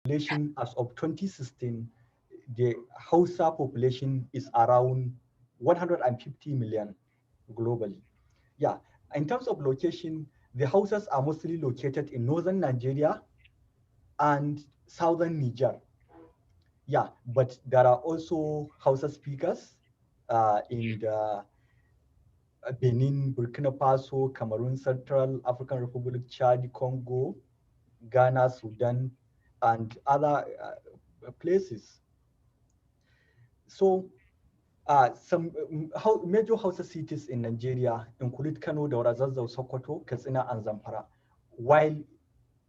population as of 2016, the Hausa population is around 150 million globally. Yeah, in terms of location, the Hausas are mostly located in northern Nigeria and southern Niger. Yeah, but there are also Hausa speakers in the Benin, Burkina Faso, Cameroon, Central African Republic, Chad, Congo, Ghana, Sudan, and other places. So some major Hausa cities in Nigeria include Kano, Daura, Zazzau, Sokoto, Katsina, and Zamfara, while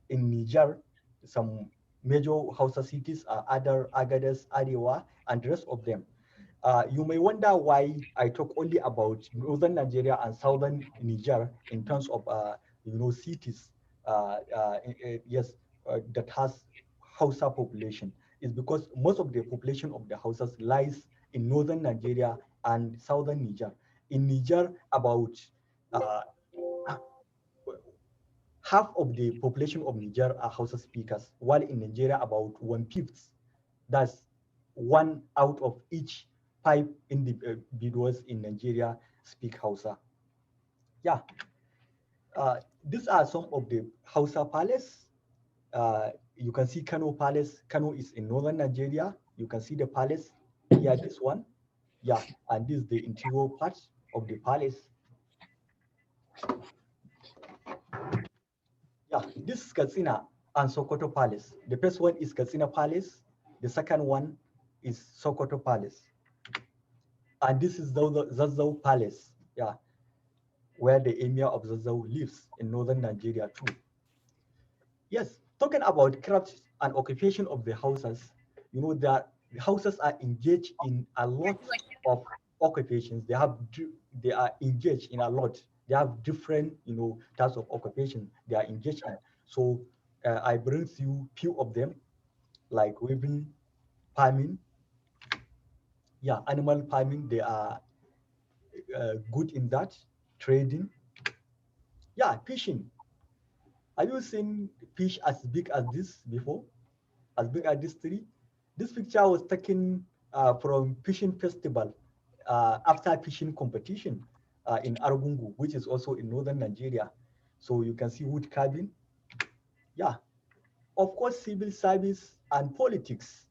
in Niger, some major Hausa cities are Adar, Agadez, Arewa, and the rest of them. You may wonder why I talk only about northern Nigeria and southern Niger in terms of cities. Yes, that has Hausa population. Is because most of the population of the Hausas lies in northern Nigeria and southern Niger. In Niger, about uh, half of the population of Niger are Hausa speakers, while in Nigeria about 1/5. That's one out of each 5 individuals in Nigeria speak Hausa. Yeah, these are some of the Hausa palace. You can see Kano Palace. Kano is in northern Nigeria. You can see the palace here, this one. Yeah, and this is the interior part of the palace. Yeah, this is Katsina and Sokoto Palace. The first one is Katsina Palace. The second one is Sokoto Palace. And this is Zazzau Palace. Yeah, where the emir of Zazzau lives in northern Nigeria too. Yes, talking about craft and occupation of the houses, that the houses are engaged in a lot of occupations. They are engaged in a lot. They have different, types of occupation they are engaged in. So I bring you few of them, like weaving, farming. Yeah, animal farming. They are good in that. Trading. Yeah, fishing. Have you seen fish as big as this before? As big as this tree? This picture was taken from fishing festival after fishing competition in Argungu, which is also in northern Nigeria. So you can see wood carving. Yeah, of course, civil service and politics.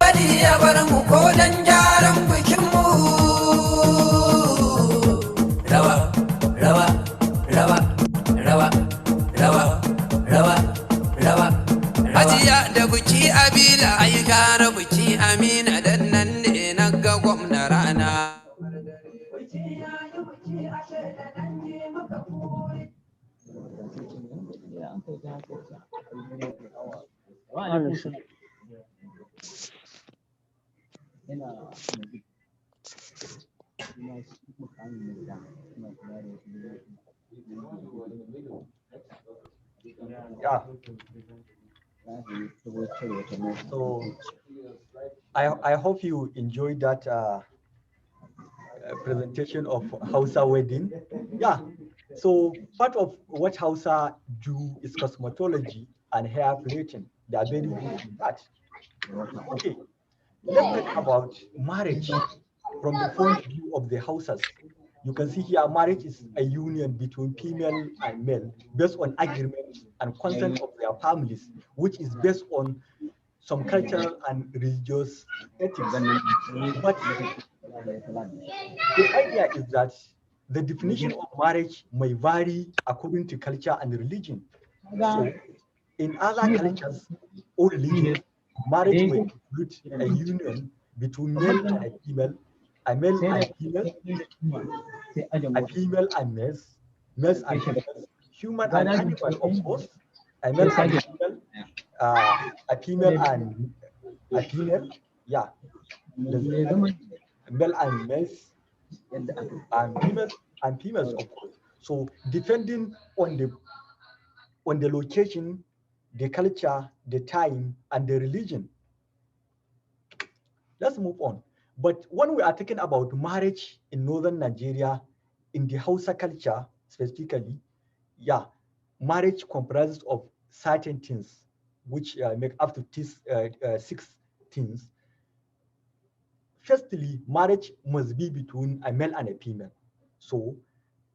Bari ya bar mu ko dan gyaran bikin mu. Rawa, rawa, rawa, rawa, rawa, rawa, rawa. Ajiya da biki abila ai gara biki amina dan nan ne na ga gwamna rana. Yeah. So I hope you enjoyed that presentation of Hausa wedding. Yeah. So part of what Hausa do is cosmetology and hair plating. They are very good in that. Okay. Let's talk about marriage from the point of view of the Hausas. You can see here marriage is a union between female and male based on agreement and consent of their families, which is based on some cultural and religious ethics. But the idea is that the definition of marriage may vary according to culture and religion. So, in other cultures or religions, marriage may include a union between male and a female, a male and female, a female and males, males and females, human and animal, of course, a male and female, a female and a female, yeah, lesbian, male and males, and females, of course. So depending on the location, the culture, the time, and the religion. Let's move on. But when we are talking about marriage in northern Nigeria, in the Hausa culture specifically, yeah, marriage comprises of certain things which make up to six things. Firstly, marriage must be between a male and a female. So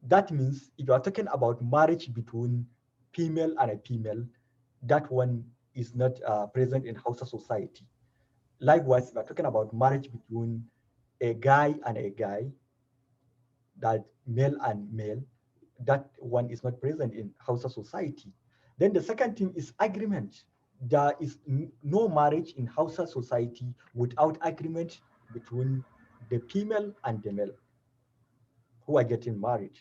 that means if you are talking about marriage between female and a female, that one is not present in Hausa society. Likewise, if you are talking about marriage between a guy and a guy, that male and male, that one is not present in Hausa society. Then the second thing is agreement. There is no marriage in Hausa society without agreement between the female and the male who are getting married.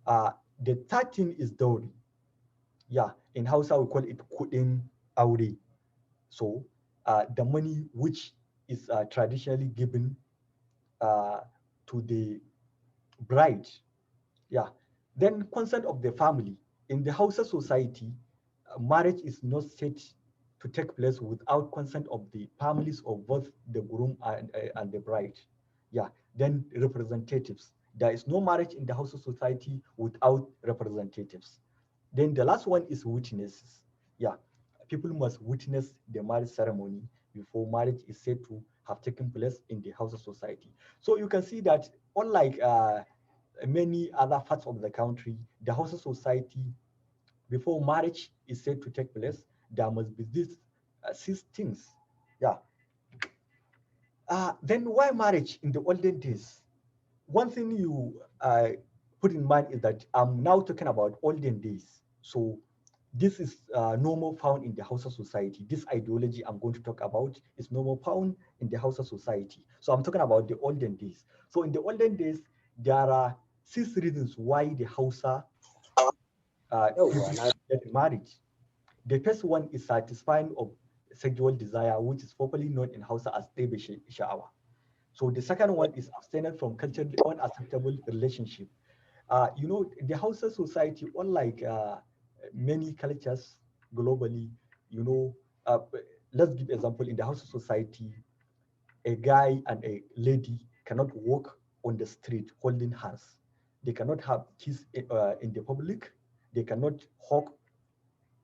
The third thing is dowry. Yeah, in Hausa we call it kudin aure. So the money which is traditionally given uh, to the bride. Yeah. Then consent of the family. In the Hausa society, marriage is not set to take place without consent of the families of both the groom and the bride. Yeah. Then representatives. There is no marriage in the Hausa society without representatives. Then the last one is witnesses. Yeah. People must witness the marriage ceremony before marriage is said to have taken place in the Hausa society. So you can see that unlike many other parts of the country, the Hausa society, before marriage is said to take place, there must be these six things. Yeah. Then why marriage in the olden days? One thing you put in mind is that I'm now talking about olden days. So this is normal found in the Hausa society. This ideology I'm going to talk about is normal found in the Hausa society. So I'm talking about the olden days. So in the olden days, there are six reasons why the Hausa people get married. The first one is satisfying of sexual desire, which is popularly known in Hausa as Tebe Sha'awa. So the second one is abstinence from culturally unacceptable relationship. The Hausa society, unlike many cultures globally, you know, uh, let's give example in the Hausa society, a guy and a lady cannot walk on the street holding hands. They cannot have kiss in the public. They cannot hug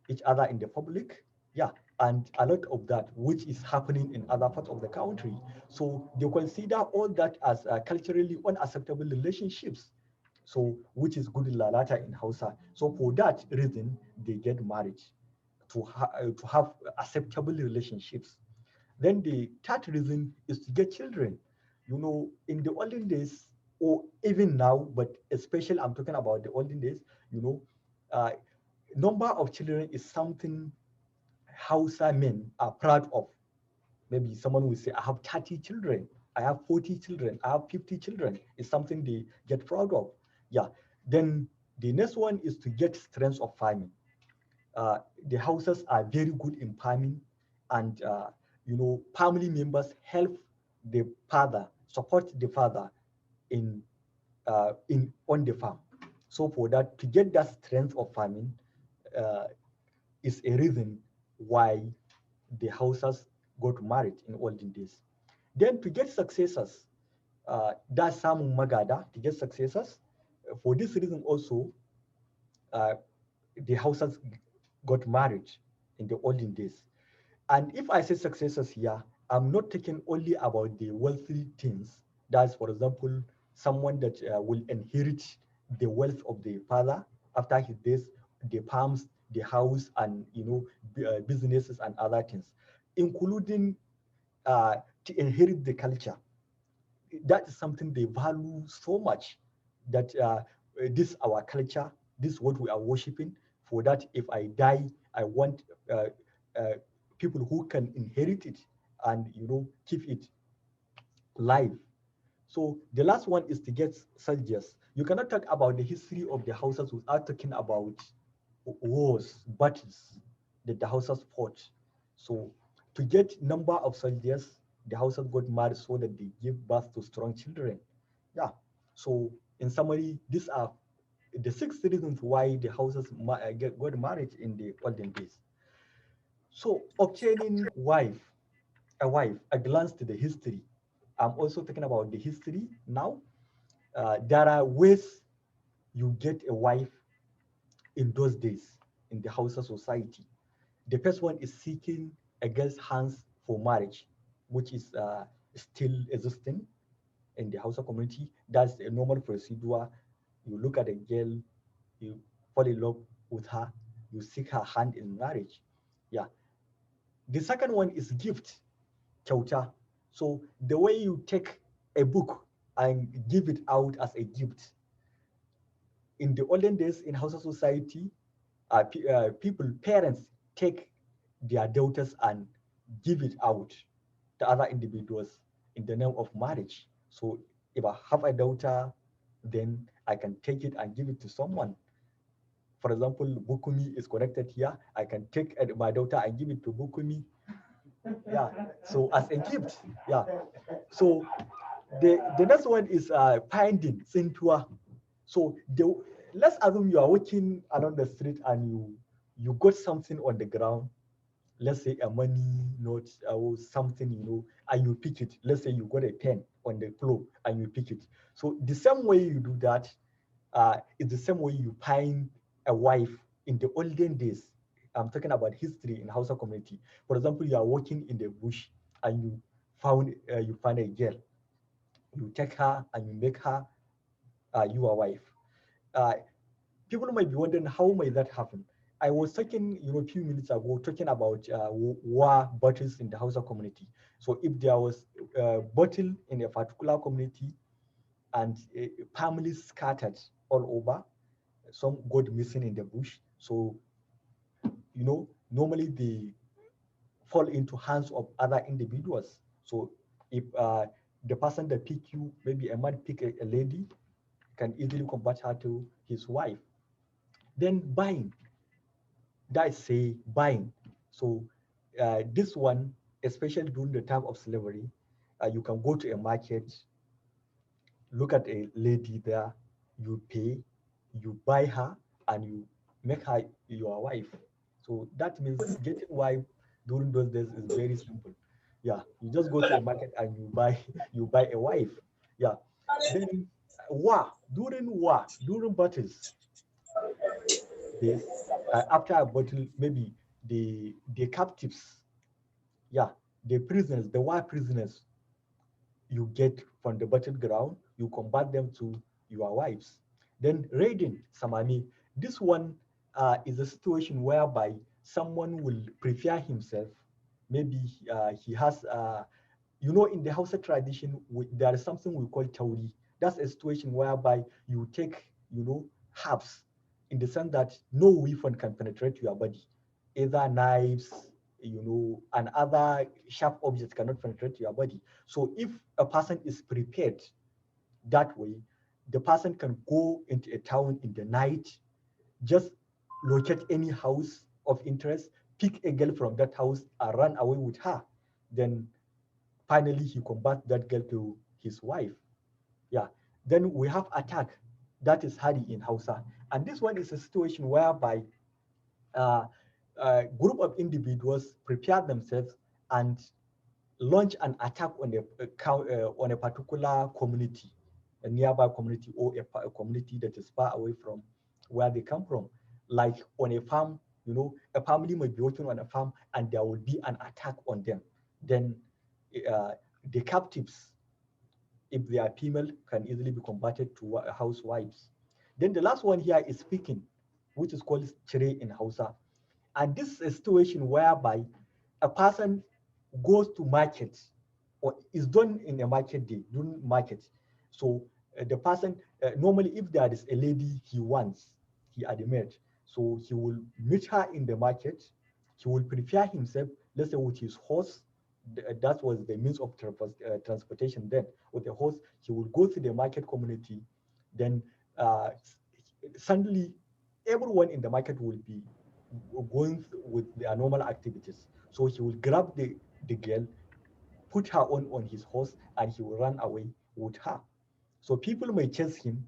each other in the public. Yeah, and a lot of that, which is happening in other parts of the country. So they consider all that as culturally unacceptable relationships. So, which is good lalata in Hausa. So, for that reason, they get married to have acceptable relationships. Then the third reason is to get children. In the olden days, or even now, but especially I'm talking about the olden days, you know, uh, number of children is something Hausa men are proud of. Maybe someone will say, I have 30 children, I have 40 children, I have 50 children. It's something they get proud of. Yeah. Then the next one is to get strength of farming. The houses are very good in farming, and family members help the father, support the father in on the farm. So for that, to get that strength of farming uh, is a reason why the houses got married in olden days. Then to get successors, that's some magada to get successors. For this reason also, uh, the houses got married in the olden days. And if I say successors here, I'm not talking only about the wealthy things. That's, for example, someone that will inherit the wealth of the father after his death, the farms, the house, and businesses and other things, including to inherit the culture. That is something they value so much. That this our culture, this is what we are worshiping. For that, if I die, I want uh, people who can inherit it and keep it live. So the last one is to get soldiers. You cannot talk about the history of the houses without talking about wars, battles that the houses fought. So to get number of soldiers, the houses got married so that they give birth to strong children. Yeah. So in summary, these are the six reasons why the houses got married in the olden days. So obtaining a glance to the history. I'm also talking about the history now. There are ways you get a wife in those days in the Hausa society. The first one is seeking a girl's hands for marriage, which is still existing in the Hausa community. That's a normal procedure. You look at a girl, you fall in love with her, you seek her hand in marriage. Yeah. The second one is gift, kyauta. So the way you take a book and give it out as a gift. In the olden days in Hausa society, parents take their daughters and give it out to other individuals in the name of marriage. So if I have a daughter, then I can take it and give it to someone. For example, Bukumi is connected here. I can take my daughter and give it to Bukumi. Yeah. So as a gift. Yeah. So the next one is finding Sintua. So let's assume you are walking along the street and you got something on the ground, let's say a money note or something, and you pick it. Let's say you got a pen on the floor and you pick it. So the same way you do that is the same way you find a wife in the olden days. I'm talking about history in Hausa community. For example, you are walking in the bush and you find a girl. You take her and you make her your wife. Uh, People might be wondering how might that happen. I was talking, a few minutes ago, talking about war battles in the Hausa community. So if there was a battle in a particular community and families scattered all over, some got missing in the bush. So, normally they fall into hands of other individuals. So if the person that pick you, maybe a man pick a lady, can easily convert her to his wife. Then buying, that is say buying. So this one, especially during the time of slavery, you can go to a market, look at a lady there, you pay, you buy her, and you make her your wife. So that means getting wife during those days is very simple. Yeah, you just go to a market and you buy you buy a wife. Yeah. Then during battles, days, after a battle, maybe the captives, yeah, the prisoners, the war prisoners you get from the battleground, you convert them to your wives. Then raiding Samami, this one is a situation whereby someone will prepare himself. Maybe he has, in the Hausa tradition, there is something we call tauri. That's a situation whereby you take, herbs in the sense that no weapon can penetrate your body, either knives, and other sharp objects cannot penetrate your body. So if a person is prepared that way, the person can go into a town in the night, just locate any house of interest, pick a girl from that house and run away with her. Then finally he converts that girl to his wife. Yeah. Then we have attack. That is Hari in Hausa. And this one is a situation whereby uh, a group of individuals prepare themselves and launch an attack on a particular community, a nearby community, or a community that is far away from where they come from. Like on a farm, a family might be working on a farm and there will be an attack on them. Then uh, the captives, if they are female, can easily be converted to housewives. Then the last one here is speaking, which is called chire in Hausa. And this is a situation whereby a person goes to market or is done in a market day, during market. So the person, normally if there is a lady he wants, he admires, so he will meet her in the market, he will prepare himself, let's say with his horse, that was the means of transportation then, with the horse, he will go to the market community, then uh, suddenly everyone in the market will be going with their normal activities. So he will grab the girl, put her on his horse, and he will run away with her. So people may chase him.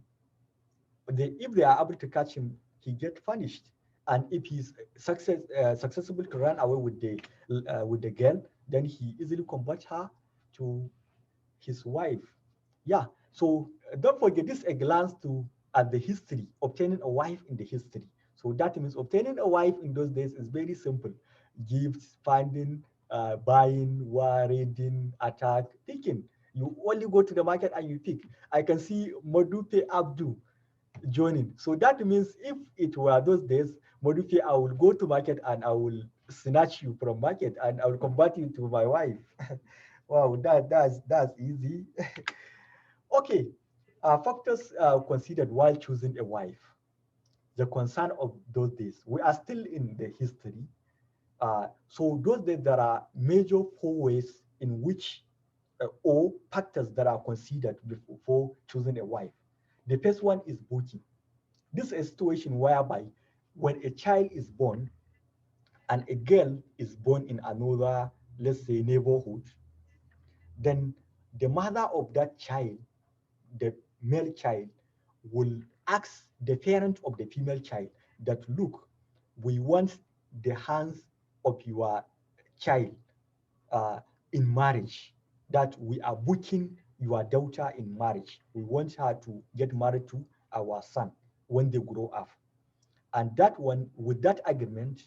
If they are able to catch him, he get punished. And if he's successful to run away with the girl, then he easily converts her to his wife. Yeah. So don't forget this, a glance to at the history, obtaining a wife in the history. So that means obtaining a wife in those days is very simple. Gifts, finding, buying, war, raiding, attack, picking. You only go to the market and you pick. I can see Modupe Abdu joining. So that means if it were those days, Modupe, I will go to market and I will snatch you from market and I will convert you to my wife. Wow, that's easy. Okay, factors considered while choosing a wife. The concern of those days. We are still in the history. So those days there are major four ways in which or factors that are considered before choosing a wife. The first one is booking. This is a situation whereby when a child is born and a girl is born in another, let's say, neighborhood, then the mother of that child, the male child, will ask the parent of the female child that, look, we want the hands of your child uh, in marriage, that we are booking your daughter in marriage. We want her to get married to our son when they grow up. And that one, with that agreement,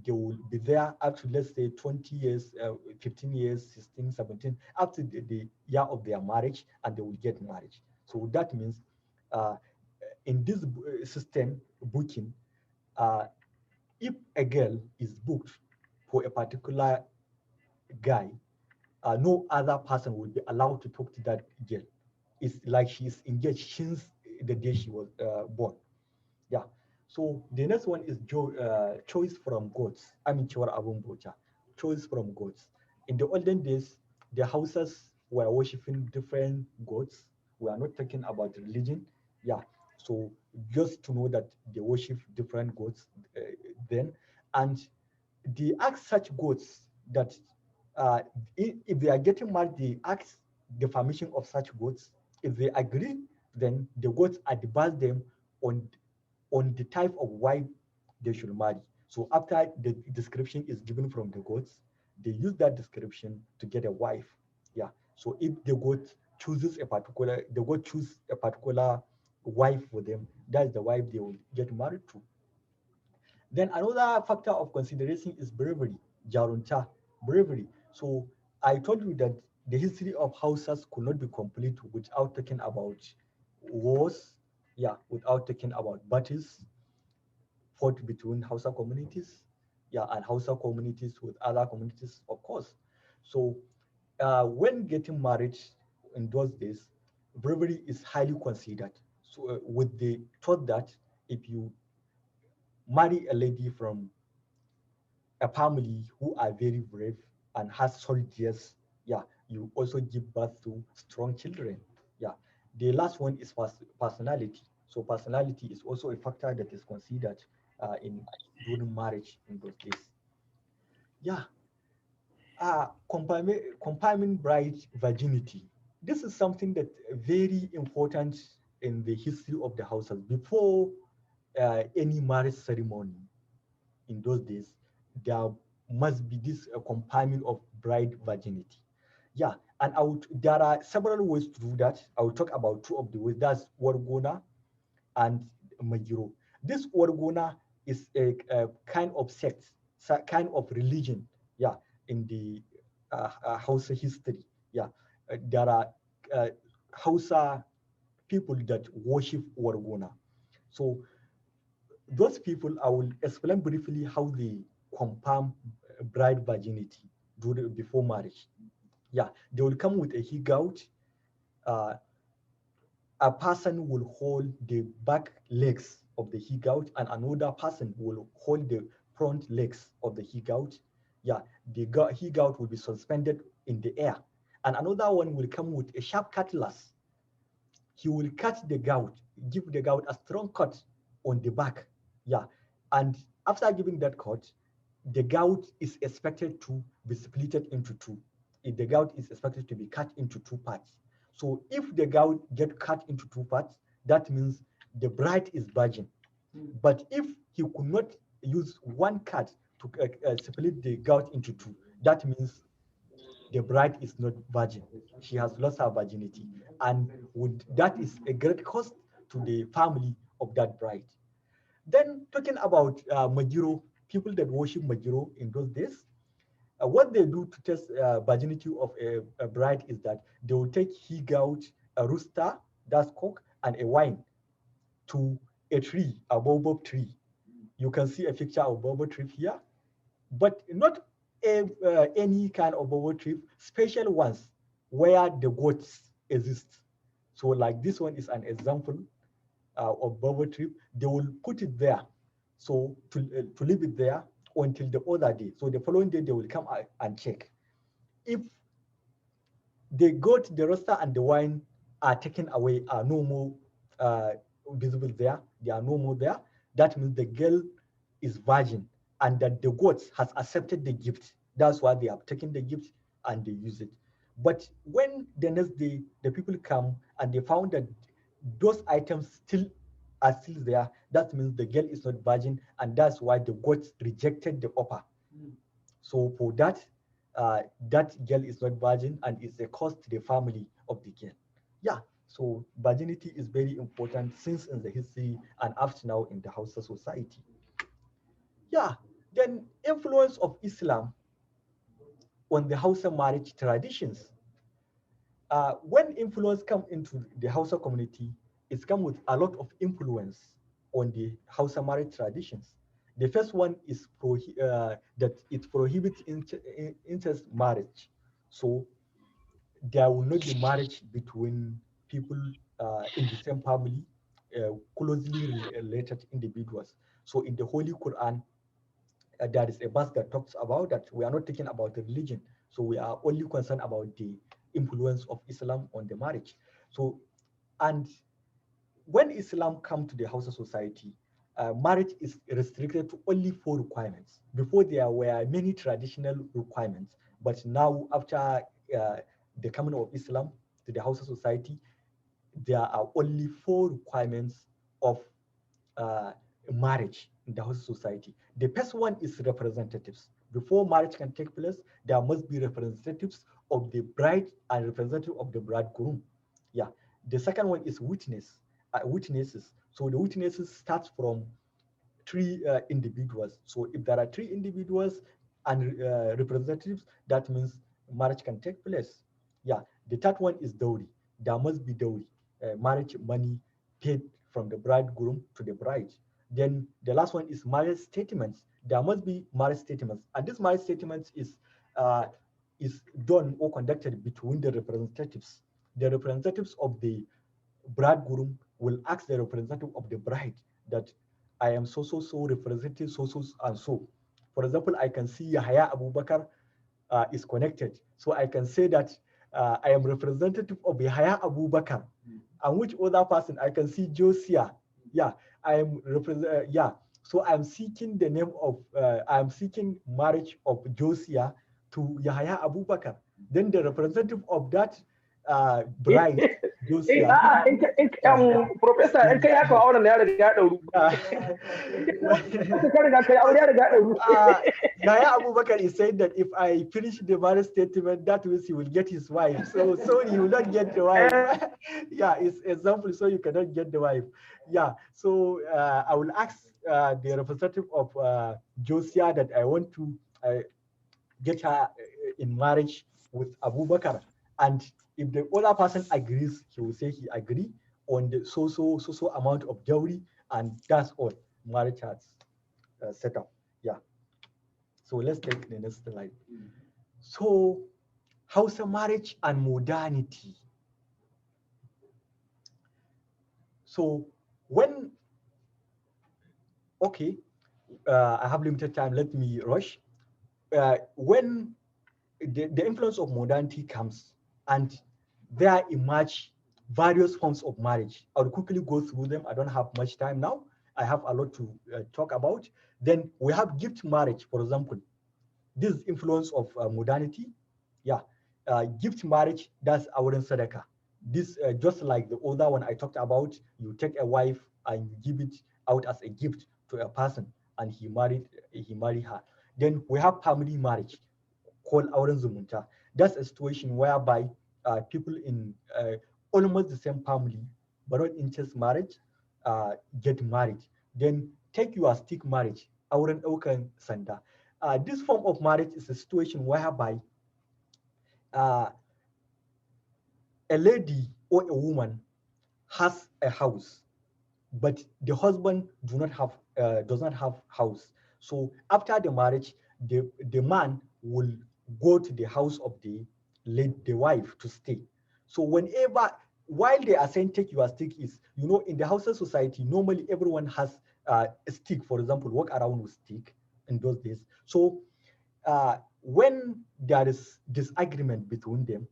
they will be there up to, let's say, 20 years, 15 years, 16, 17, up to the year of their marriage, and they will get married. So that means uh, in this system, booking, uh, if a girl is booked for a particular guy, no other person will be allowed to talk to that girl. It's like she's engaged since the day she was born. Yeah. So the next one is choice from gods. I mean, cewar abun bauta. Choice from gods. In the olden days, the Hausas were worshiping different gods. We are not talking about religion. Yeah. So just to know that they worship different gods then, and they ask such gods that if they are getting married, they ask the permission of such gods. If they agree, then the gods advise them on the type of wife they should marry. So after the description is given from the gods, they use that description to get a wife. Yeah. So if the god choose a particular wife for them, that's the wife they will get married to. Then another factor of consideration is bravery, jarunta, bravery. So I told you that the history of Hausas could not be complete without talking about wars, yeah, without talking about battles fought between Hausa communities, yeah, and Hausa communities with other communities, of course. So when getting married in those days, bravery is highly considered. So with the thought that if you marry a lady from a family who are very brave and has soldiers, yeah, you also give birth to strong children. Yeah. The last one is personality. So personality is also a factor that is considered in during marriage in those days. Yeah. Confirming bride virginity. This is something that very important in the history of the houses. Before any marriage ceremony in those days, there must be this confirming of bride virginity. Yeah, and there are several ways to do that. I will talk about two of the ways. That's Wargona and Magiro. This Wargona is a kind of sect, kind of religion, yeah, in the Hausa history. Yeah, there are uh, Hausa people that worship Wargona. So those people, I will explain briefly how they confirm bride virginity before marriage. Yeah, they will come with a he-goat. Uh, a person will hold the back legs of the he-goat and another person will hold the front legs of the he-goat. Yeah, the he-goat will be suspended in the air. And another one will come with a sharp cutlass. He will cut the gout, give the gout a strong cut on the back. Yeah. And after giving that cut, the gout is expected to be split into two. If the gout is expected to be cut into two parts. So if the gout get cut into two parts, that means the bride is virgin. But if he could not use one card to split the gout into two, that means the bride is not virgin. She has lost her virginity. And that is a great cost to the family of that bride. Then talking about Magiro, people that worship Magiro in those days, what they do to test virginity of a bride is that they will take he goat, a rooster, that's cock, and a wine to a tree, a baobab tree. You can see a picture of baobab tree here, but not any kind of baobab tree, special ones where the goats exist. So like this one is an example of baobab tree. They will put it there, so to leave it there until the other day. So the following day they will come and check. If the goat, the roaster, and the wine are taken away, are no more uh, visible there, they are no more there, that means the girl is virgin and that the goat has accepted the gift. That's why they have taken the gift and they use it. But when the next day the people come and they found that those items still are still there, that means the girl is not virgin, and that's why the goat rejected the offer. So for that, that girl is not virgin and it's a cost to the family of the girl. Yeah, so virginity is very important since in the history and up to now in the Hausa society. Yeah, then influence of Islam on the Hausa marriage traditions. When influence come into the Hausa community, it's come with a lot of influence on the Hausa marriage traditions. The first one is that it prohibits incest marriage. So there will not be marriage between people in the same family, closely related individuals. So in the Holy Quran, there is a verse that talks about that. We are not talking about the religion, so we are only concerned about the influence of Islam on the marriage. So, and when Islam come to the Hausa society, marriage is restricted to only four requirements. Before there were many traditional requirements, but now after the coming of Islam to the Hausa society, there are only four requirements of uh, marriage in the Hausa society. The first one is representatives. Before marriage can take place, there must be representatives of the bride and representative of the bridegroom. Yeah. The second one is witnesses. So the witnesses start from three individuals. So if there are three individuals and representatives, that means marriage can take place. Yeah. The third one is dowry. There must be dowry, marriage money paid from the bridegroom to the bride. Then the last one is marriage statements. There must be marriage statements, and this marriage statements is done or conducted between the representatives. The representatives of the bridegroom will ask the representative of the bride that I am so so so representative so so and so. For example, I can see Yahya Abubakar is connected, so I can say that I am representative of Yahya Abubakar. And which other person I can see Josiah. Yeah, I am yeah. So I'm seeking the name of I'm seeking marriage of Josiah to Yahya Abubakar. Then the representative of that bride, Josiah. Professor, in kai haka auren ya riga ya dauru. Ka riga kai aure ya riga ya dauru. Yahya Abubakar is saying that if I finish the marriage statement, that means he will get his wife. So sorry, he will not get the wife. Yeah, it's example, so you cannot get the wife. Yeah, so I will ask the representative of Josiah that I want to get her in marriage with Abubakar. And if the other person agrees, he will say he agree on the so amount of dowry, and that's all. Marriage has set up. Yeah. So let's take the next slide. So Hausa marriage and modernity. So when, okay, I have limited time, let me rush. When the influence of modernity comes and there emerge various forms of marriage, I'll quickly go through them. I don't have much time now. I have a lot to talk about. Then we have gift marriage, for example. This influence of modernity. Yeah, gift marriage, that's auren sadaka. This just like the other one I talked about, you take a wife and you give it out as a gift to a person, and he married her. Then we have family marriage called auren zumunta. That's a situation whereby people in almost the same family but not incest marriage get married. Then take your stick marriage, auren daukan sanda. This form of marriage is a situation whereby uh, a lady or a woman has a house, but the husband does not have house. So after the marriage, the man will go to the house of the wife to stay. So whenever while they are saying take your stick is, in the Hausa society, normally everyone has a stick, for example, walk around with stick in those days. So when there is disagreement between them,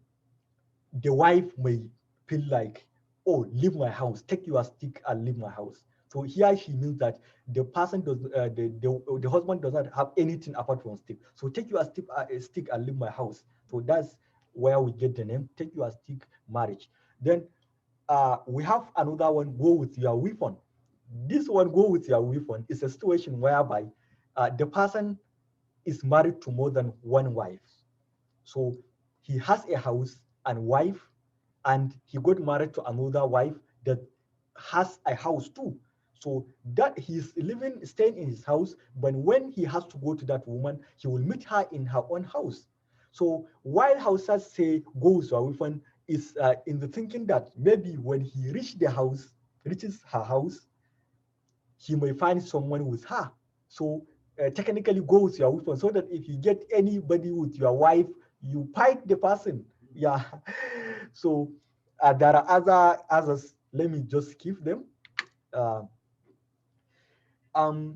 the wife may feel like, oh, leave my house, take your stick and leave my house. So here she means that the person does, the husband does not have anything apart from stick. So take your stick and leave my house. So that's where we get the name, take your stick marriage. Then we have another one, go with your weapon. This one, go with your weapon, is a situation whereby the person is married to more than one wife. So he has a house and wife, and he got married to another wife that has a house too. So that he's staying in his house, but when he has to go to that woman, he will meet her in her own house. So while Hausas say go with your wife, is in the thinking that maybe when he reaches her house, he may find someone with her. So technically go with your weapon so that if you get anybody with your wife, you fight the person. Yeah. So there are others. Let me just skip them. Uh,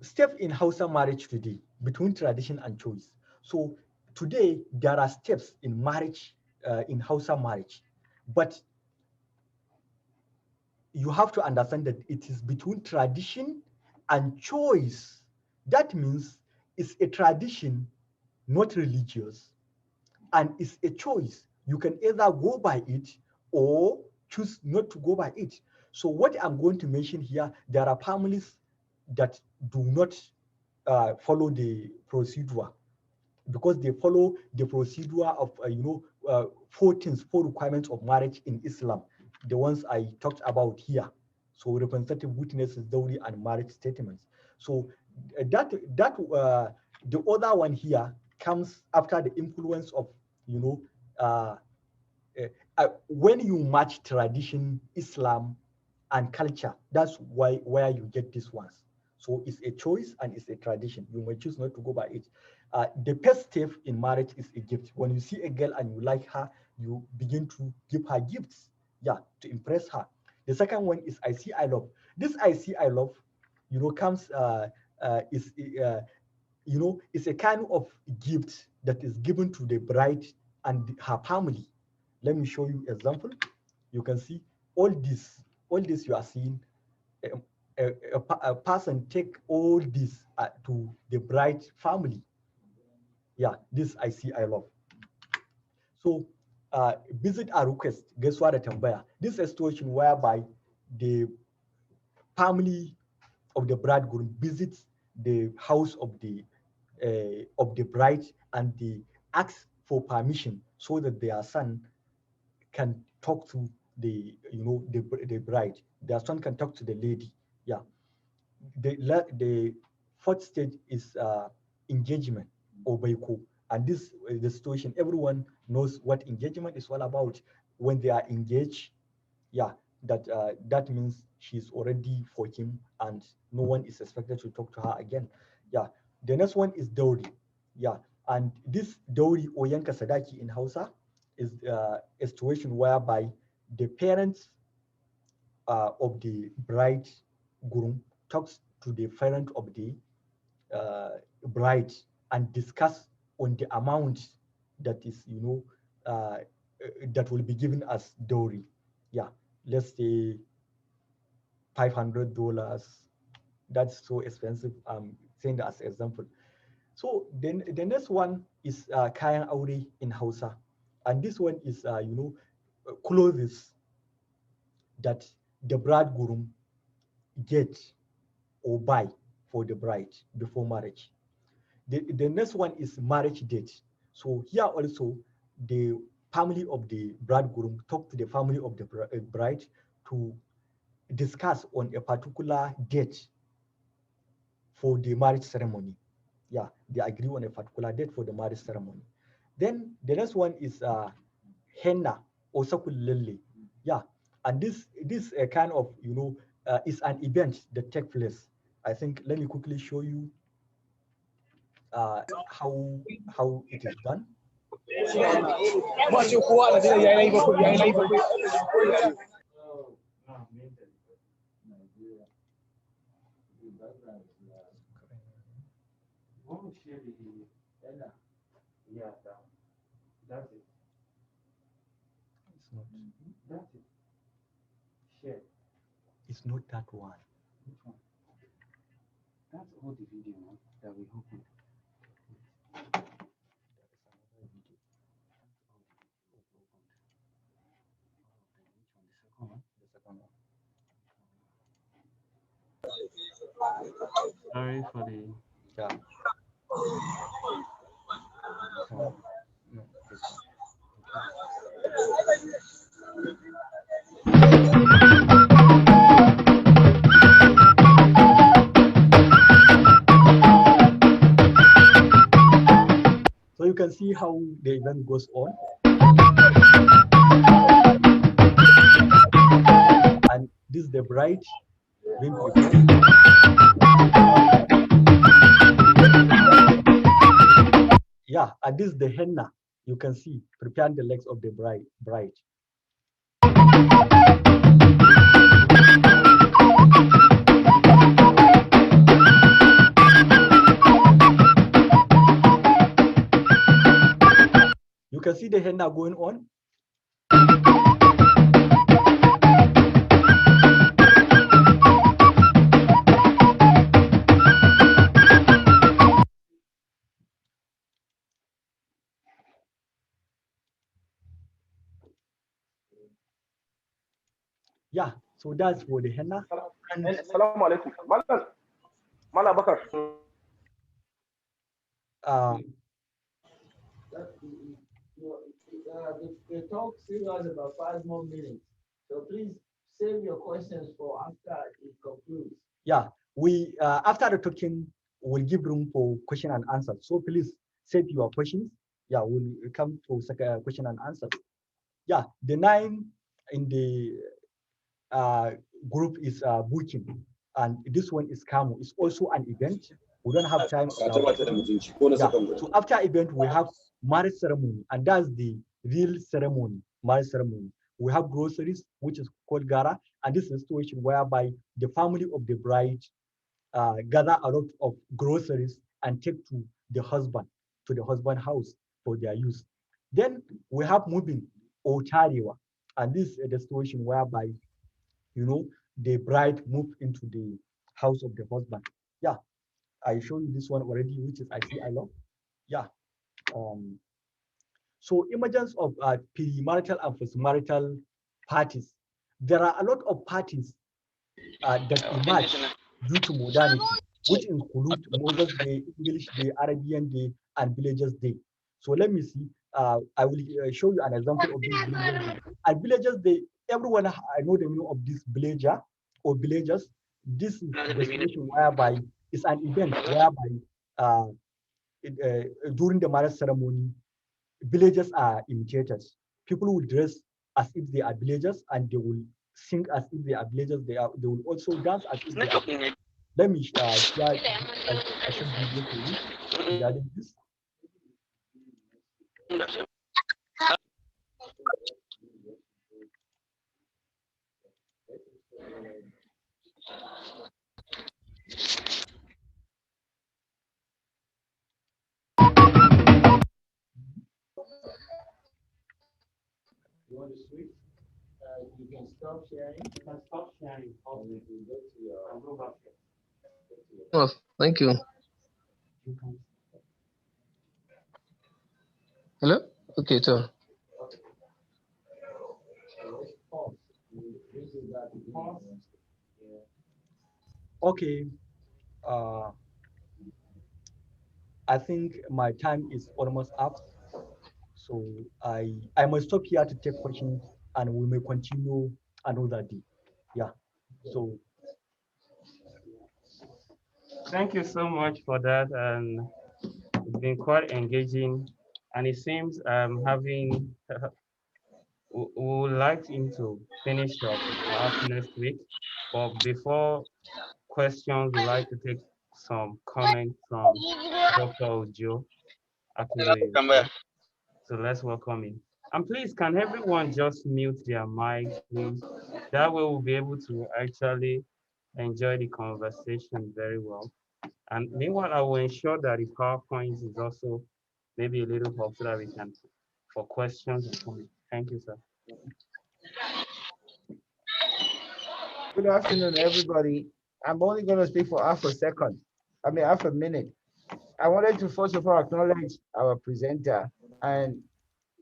step in Hausa marriage today between tradition and choice. So today there are steps in marriage, in Hausa marriage, but you have to understand that it is between tradition and choice. That means it's a tradition, not religious, and it's a choice. You can either go by it or choose not to go by it. So what I'm going to mention here, there are families that do not follow the procedure, because they follow the procedure of four requirements of marriage in Islam, the ones I talked about here. So representative witnesses, dowry, and marriage statements. So the other one here comes after the influence of uh, when you match tradition, Islam, and culture. That's where you get these ones. So it's a choice and it's a tradition. You may choose not to go by it. The first step in marriage is a gift. When you see a girl and you like her, you begin to give her gifts, yeah, to impress her. The second one is I see, I love. This I see, I love, comes is is a kind of gift that is given to the bride and her family. Let me show you example. You can see all this you are seeing. A person take all this to the bride family. Yeah, this I see, I love. So visit a request, gaisuwa da tambaya. This is a situation whereby the family of the bridegroom visits the house of the bride, and they ask for permission so that their son can talk to the bride. Their son can talk to the lady. Yeah. The fourth stage is engagement or baiko, and this is the situation. Everyone knows what engagement is all about. When they are engaged, yeah, that means she's already for him, and no one is expected to talk to her again. Yeah. The next one is dowry. Yeah. And this dowry or yanka sadaki in Hausa is a situation whereby the parents of the bride groom talks to the parent of the bride and discuss on the amount that is that will be given as dowry. Yeah, let's say $500. That's so expensive. I'm saying that as an example. So then the next one is kayan aure in Hausa, and this one is clothes that the bridegroom get or buy for the bride before marriage. The next one is marriage date. So here also, the family of the bridegroom talk to the family of the bride to discuss on a particular date for the marriage ceremony. Yeah, they agree on a particular date for the marriage ceremony. Then the next one is henna or sakulele. Yeah, and this kind of is an event that take place. I think let me quickly show you how it is done. That's it. It's not. That's it. Share. It's not that one. Which one? That's all the video that we opened. The second one. Sorry for the. Yeah. No, this one. So you can see how the event goes on. And this is the bride being prepared. Yeah, and this is the henna. You can see preparing the legs of the bride. You can see the henna going on. Yeah, so that's for the henna. And Assalamu alaikum. Mala Bakar. The talk still has about 5 more minutes. So please save your questions for after it concludes. yeah, we after the talking, we'll give room for question and answer. So please save your questions. Yeah, we'll come to question and answer. Yeah, the 9 in the group is booking, and this one is Camo. It's also an event. We don't have time. Yeah. So after event, we have marriage ceremony, and that's the real ceremony, marriage ceremony. We have groceries, which is called gara, and this is a situation whereby the family of the bride gather a lot of groceries and take to the husband house for their use. Then we have moving or tarewa, and this is the situation whereby the bride move into the house of the husband. Yeah, I show you this one already, which is I see I love. Yeah. So emergence of premarital and postmarital parties. There are a lot of parties that emerge due to modernity, which include Moses Day, English Day, Arabian Day, and Villagers Day. So let me see. I will show you an example of this Villagers Day. At Villagers Day, everyone I know the meaning of this villager or villagers. This is the situation whereby it's an event whereby uh, during the marriage ceremony, villagers are imitators. People will dress as if they are villagers, and they will sing as if they are villagers. They will also dance as if they are. Let me share a short video for you regarding this. You want to switch? You can stop sharing. You can stop sharing. And you can go to your. I'll go back. Oh, thank you. Hello? Okay, so. Okay. So let's pause. This is that. Okay. uh, I think my time is almost up. So I must stop here to take questions and we may continue another day. Yeah. So Thank you so much for that. And it's been quite engaging. And it seems having we would like him to finish up perhaps next week. But before questions, we'd like to take some comments from Dr. Ojo, Akilo Ojo. So let's welcome him. And please, can everyone just mute their mics, please? That way we'll be able to actually enjoy the conversation very well. And meanwhile, I will ensure that the PowerPoint is also maybe a little up so that we can for questions and comments. Thank you, sir. Good afternoon, everybody. I'm only going to speak for half a second. I mean, half a minute. I wanted to first of all acknowledge our presenter. And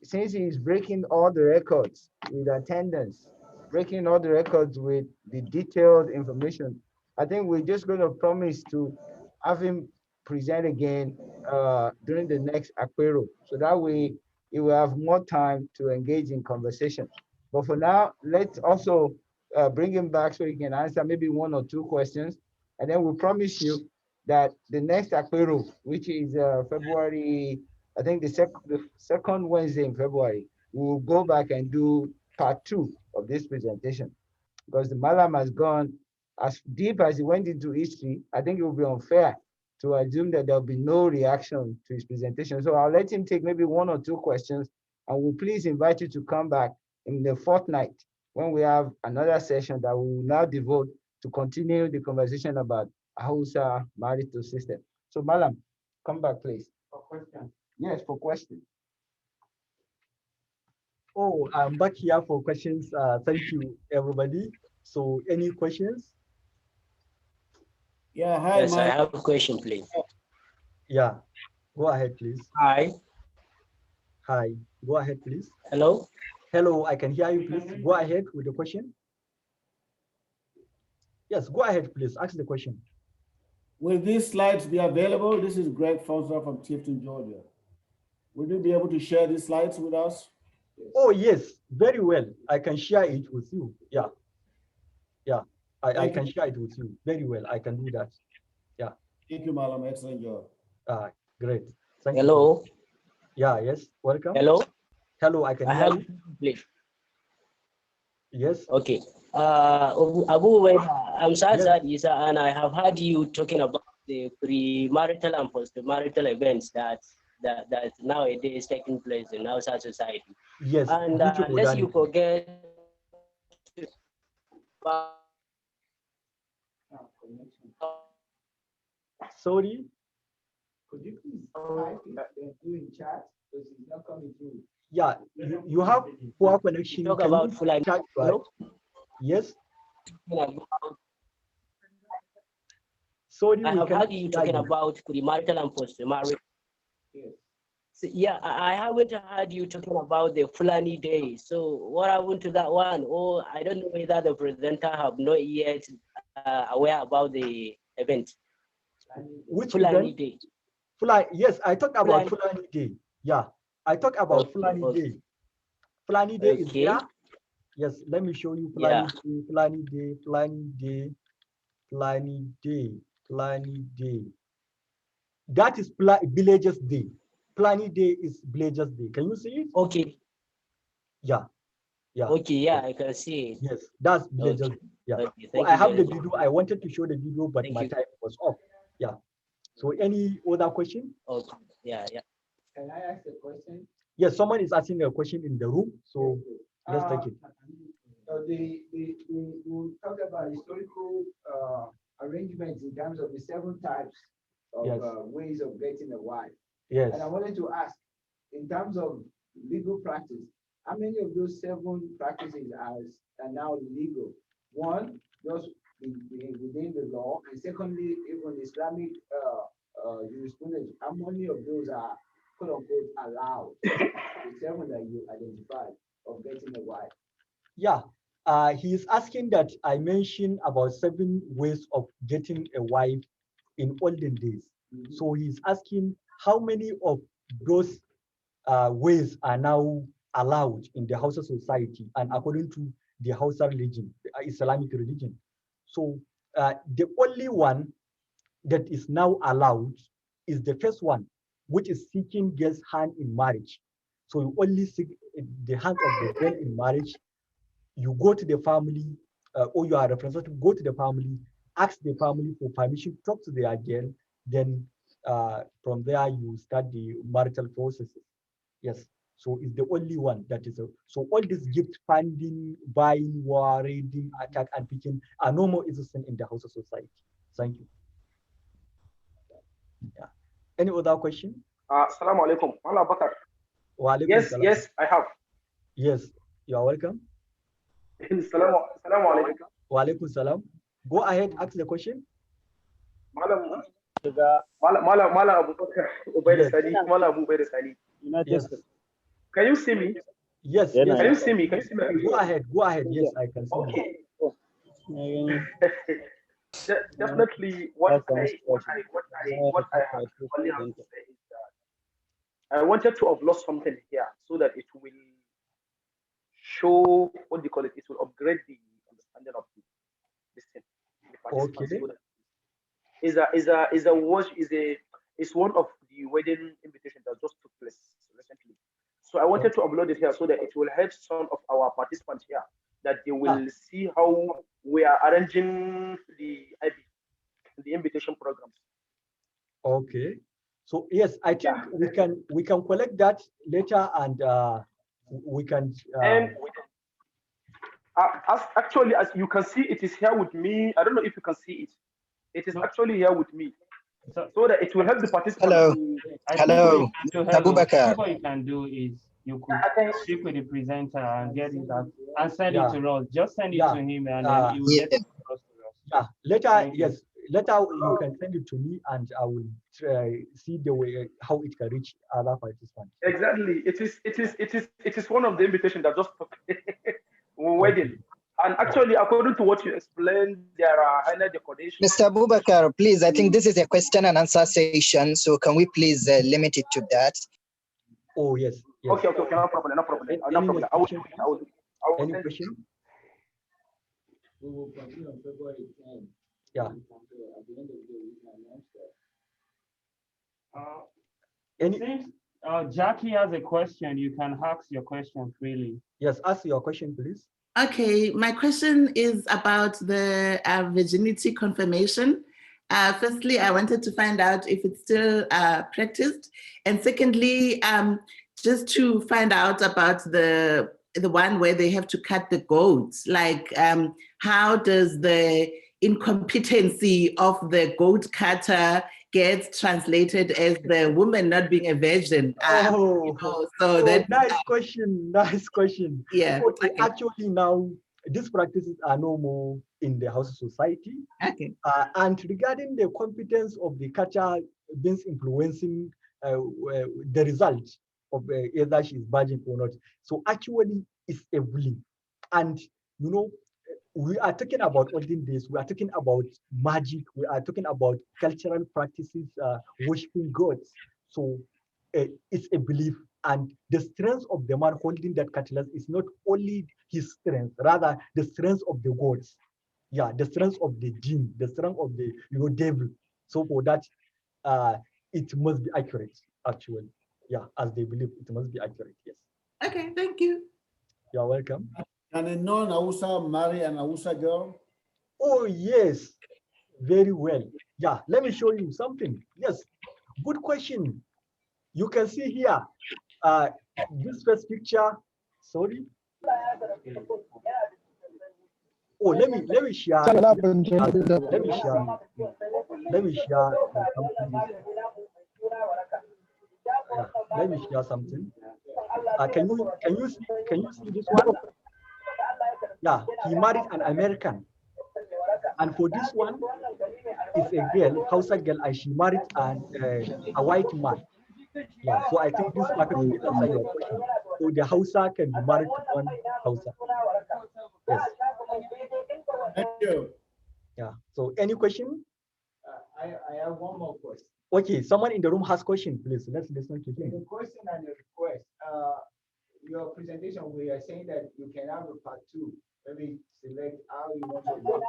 since he's breaking all the records with attendance, breaking all the records with the detailed information, I think we're just going to promise to have him present again during the next APERO. So that way he will have more time to engage in conversation. But for now, let's also bring him back so he can answer maybe one or two questions. And then we promise you that the next APERO, which is February, I think the second Wednesday in February, we will go back and do part 2 of this presentation because the Malam has gone as deep as he went into history. I think it would be unfair to assume that there'll be no reaction to his presentation. So I'll let him take maybe one or two questions and we'll please invite you to come back in the fortnight when we have another session that we will now devote to continue the conversation about Hausa marital system. So Malam, come back please. For question. Yes, for questions. oh, I'm back here for questions. Thank you, everybody. So any questions? Yeah, hi, yes, Mike. I have a question, please. Yeah, go ahead, please. Hi. Hi, go ahead, please. Hello. Hello, I can hear you, please. Go ahead with the question. Yes, go ahead, please. Ask the question. Will these slides be available? This is Greg Fonser from Tifton, Georgia. Will you be able to share these slides with us? Oh, yes, very well. I can share it with you. Yeah. Yeah, I can share it with you. Very well. I can do that. Yeah. Thank you, Malam. Excellent job. Great. Thank you. Hello. Yeah, yes. Welcome. Hello. Hello, I can hear have you. please. Yes. Okay. Abu-Ubaida, I'm Sad Yes. Isa, and I have heard you talking about the pre-marital and post-marital events that nowadays taking place in our society. Yes. And Due to lest you modernity. forget Sorry. Could you please type it and do in chat because it's not coming through? Yeah, you have poor connection. talk Can about you Fulani. chat, right? Hello? Yes. Sorry, I we have cannot heard you hear talking you. about pre-marital and post-marital. Yes. So, yeah, I haven't heard you talking about the Fulani Day. So what happened to that one? Or I don't know whether the presenter have not yet aware about the event. Which Fulani event? Day. Fulani. Yes, I talked about Fulani. Fulani Day. Yeah, I talked about Okay, Fulani okay. Day. Fulani Day is Okay. there. Yes, let me show you Fulani Yeah. Day, Fulani Day, Fulani Day, Fulani Day, Fulani Day. That is Villagers Day. Fulani Day is Villagers Day. Can you see it? Okay. Yeah. Yeah. Okay, yeah, I can see it. Yes, that's Villagers Okay. Day. Yeah. Okay, So thank I you have very the much. video. I wanted to show the video, but Thank my you. time was off. Yeah. So any other question? Okay. Yeah, yeah. Can I ask a question? Yes, someone is asking a question in the room. So let's take it. We talk about historical arrangements in terms of the 7 types of Yes. ways of getting a wife. Yes. And I wanted to ask, in terms of legal practice, how many of those 7 practices are now legal? One, just within the law, and secondly, even Islamic jurisprudence, how many of those are quote unquote allowed? The 7 that you identified of getting a wife. Yeah. He is asking that I mention about 7 ways of getting a wife in olden days. So he's asking how many of those ways are now allowed in the Hausa society and according to the Hausa religion, the Islamic religion. So the only one that is now allowed is the first one, which is seeking girl's hand in marriage. So you only seek the hand of the girl in marriage. You go to the family, or you are a representative, go to the family, ask the family for permission, talk to their girl, then from there you start the marital processes. Yes. So it's the only one that is so all this gift funding, buying, war, raiding, attack, and picking are no more existent in the Hausa society. Thank you. Yeah. Any other question? Assalamu alaikum. Mala Bakar. Yes, salam. Yes, I have. Yes, you are welcome. Assalamu alaikum. Wa alaikum salam. Go ahead, ask the question. Mala Abu-Ubaida Sani. Mala Abu-Ubaida Sani. Yes. Can you see me? Yes. Can you see me? Can you see me? Go ahead. Yes, I can see. Okay. Definitely, what I have to say is that I wanted to upload something here so that it will show, what do you call it? It will upgrade the understanding of this thing. The participants. Okay. Is one of the wedding invitations that just took place recently. So I wanted to upload it here so that it will help some of our participants here, that they will see how we are arranging the invitation programs. Okay. So yes, I think we can collect that later and we can. Actually, as you can see, it is here with me. I don't know if you can see it. It is actually here with me, so that it will help the participants. Hello, Abu-Bakar. What you can do is you could speak with the presenter and get it out and send it to us. Just send it to him and then he will get it across to us. Yeah, later, yes. Later you can send it to me and I will see the way how it can reach other participants. Exactly. It is one of the invitations that just wedding. And actually, according to what you explained, there are highlight decorations. Mr. Abu-Bakar, please, I think this is a question and answer session, so can we please limit it to that? Oh, yes. Okay, no problem. I will Any question? We will continue on February 10th. Yeah. At the end of the day, we can announce that. Jackie has a question. You can ask your question freely. Yes, ask your question, please. Okay, my question is about the virginity confirmation. Firstly, I wanted to find out if it's still practiced. And secondly, just to find out about the one where they have to cut the goats. Like, how does the incompetency of the goat cutter gets translated as the woman not being a virgin? Nice question. Yeah. Okay. Actually, now these practices are no more in the Hausa society. Okay. And regarding the competence of the cutter being influencing the result of either she is virgin or not. So actually, it's a belief. And you know, we are talking about olden days, we are talking about magic, we are talking about cultural practices, worshiping gods. So it's a belief, and the strength of the man holding that cutlass is not only his strength, rather the strength of the gods. Yeah, the strength of the jinn, the strength of the devil. So for that, it must be accurate, actually. Yeah, as they believe, it must be accurate, yes. Okay, thank you. You're welcome. Can a non-Hausa marry an Hausa girl? Oh, yes. Very well. Yeah, let me show you something. Yes, good question. You can see here, this first picture, sorry. Oh, let me share. Let me share something. Can you see this one? Yeah, he married an American. And for this one, it's a girl, Hausa girl, and she married a white man. Yeah, so I think this perfectly answer your question. So the Hausa can be married to one Hausa. Yes. Thank you. Yeah. So any question? I have one more question. Okay, someone in the room has question, please. Let's listen to him. The question and the request. Your presentation, we are saying that you can have a part two. Maybe select how you want to work.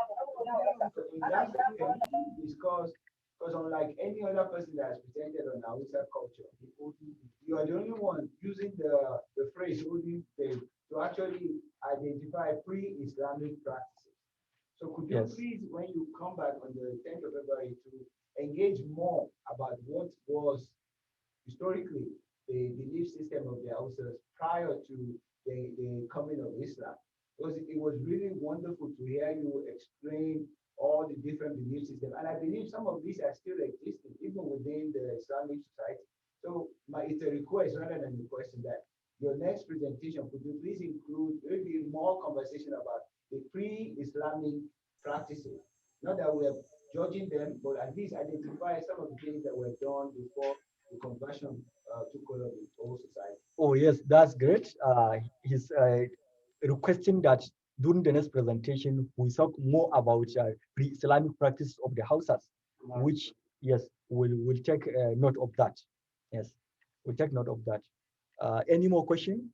So in that segment, discuss, because unlike any other person that has presented on Hausa culture, you are the only one using the phrase to actually identify pre-Islamic practices. So could you please, when you come back on the 10th of February, to engage more about what was historically the belief system of the Hausas prior to the coming of Islam? Because it was really wonderful to hear you explain all the different belief systems. And I believe some of these are still existing, even within the Islamic society. So it's a request rather than a question that your next presentation, could you please include maybe more conversation about the pre-Islamic practices? Not that we're judging them, but at least identify some of the things that were done before the conversion took over the whole society. Oh, yes, that's great. He's requesting that during the next presentation, we talk more about pre-Islamic practice of the houses, which, yes, we'll take note of that. Yes, we'll take note of that. Any more question?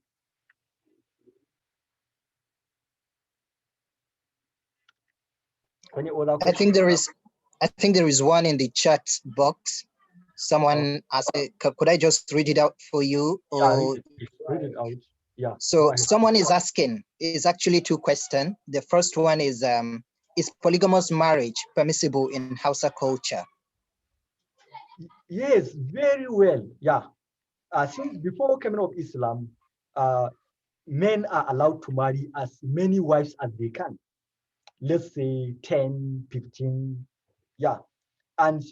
Any other question? I think there is one in the chat box. Someone asked, could I just read it out for you? Or... Yeah, read it out. Yeah. So someone is asking, is actually two questions. The first one is polygamous marriage permissible in Hausa culture? Yes, very well. Yeah. Since before coming of Islam, men are allowed to marry as many wives as they can. Let's say 10, 15. Yeah. And,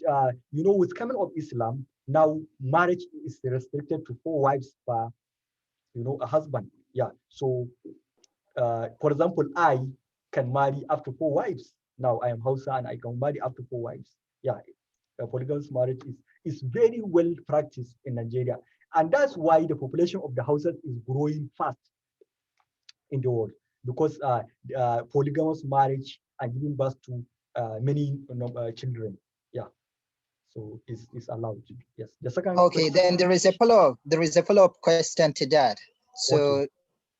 with coming of Islam, now marriage is restricted to 4 wives per, a husband. Yeah. So, for example, I can marry up to 4 wives. Now I am Hausa and I can marry up to 4 wives. Yeah. Polygamous marriage is very well practiced in Nigeria. And that's why the population of the Hausas is growing fast in the world, because polygamous marriage and giving birth to many children. Yeah. So it's allowed. Yes. The second. Okay, then there is a follow-up question to that. So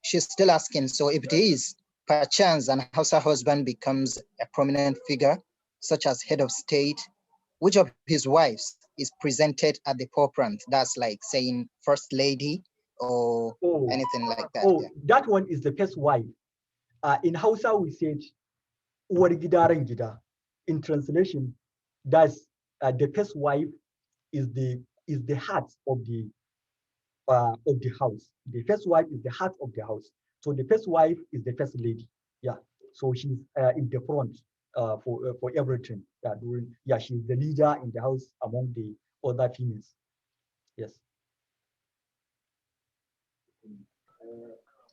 she's still asking, so if there is perchance an Hausa husband becomes a prominent figure, such as head of state, which of his wives is presented at the forefront? That's like saying first lady or anything like that. Oh, yeah. That one is the first wife. In Hausa, we said uwar gida ran gida. In translation, that's the first wife is the heart of the house. The first wife is the heart of the house. So the first wife is the first lady. Yeah. So she's in the front for everything. Yeah, she's the leader in the house among the other females. Yes.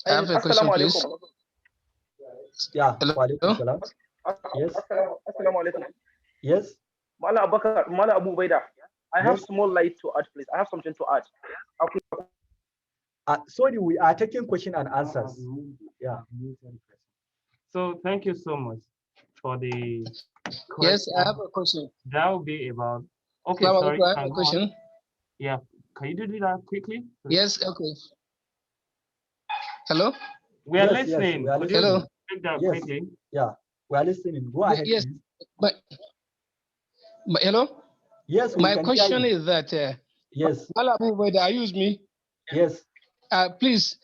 I have a question, please. Yeah. Hello? Yes. Assalamu alaikum. Yes. Mala Abu-Ubaida, I have small light to add, please. I have something to add. Sorry, we are taking question and answers. Yeah. So thank you so much for the question. Yes, I have a question. That will be about. Okay, sorry. I have a question. Yeah, can you do that quickly? Yes. Okay. Hello. We are listening. Yes, we are Hello. Take that yes. quickly. Yeah, we are listening. Go ahead. Yes, please. but hello. Yes. My question is that. Yes. Are you with me? Yes. Please,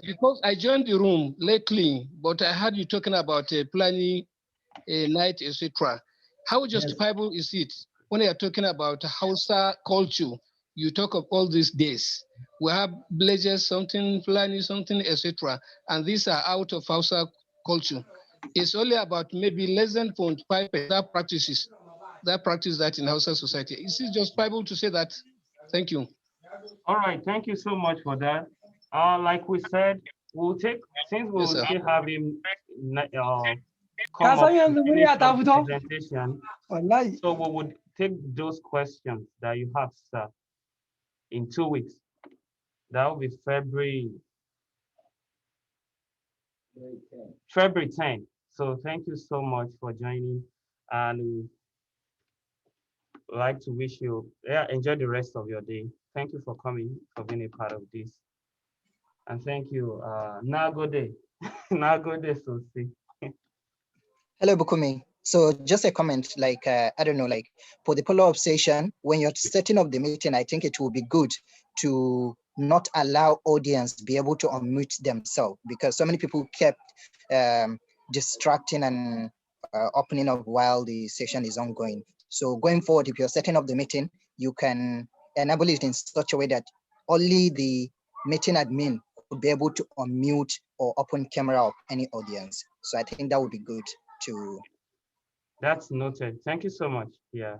because I joined the room lately, but I heard you talking about planning a night, etc. How justifiable is it when you are talking about Hausa culture? You talk of all these days. We have villages, something, planning, something, etc. And these are out of Hausa culture. It's only about maybe less than 0.5% that practice that in Hausa society. Is it justifiable to say that? Thank you. All right, thank you so much for that. Like we said, we'll take, since we'll still have him come up to finish up the presentation, so we would take those questions that you have, sir, in 2 weeks. That will be February 10th. So thank you so much for joining, and like to wish you, enjoy the rest of your day. Thank you for coming, for being a part of this. And thank you. Nagode. Nagode Sosi. Hello, Bukumi. So just a comment, like, I don't know, like for the follow-up session, when you're setting up the meeting, I think it will be good to not allow audience be able to unmute themselves, because so many people kept distracting and opening up while the session is ongoing. So going forward, if you're setting up the meeting, you can enable it in such a way that only the meeting admin could be able to unmute or open camera of any audience. So I think that would be good to. That's noted. Thank you so much. Yeah.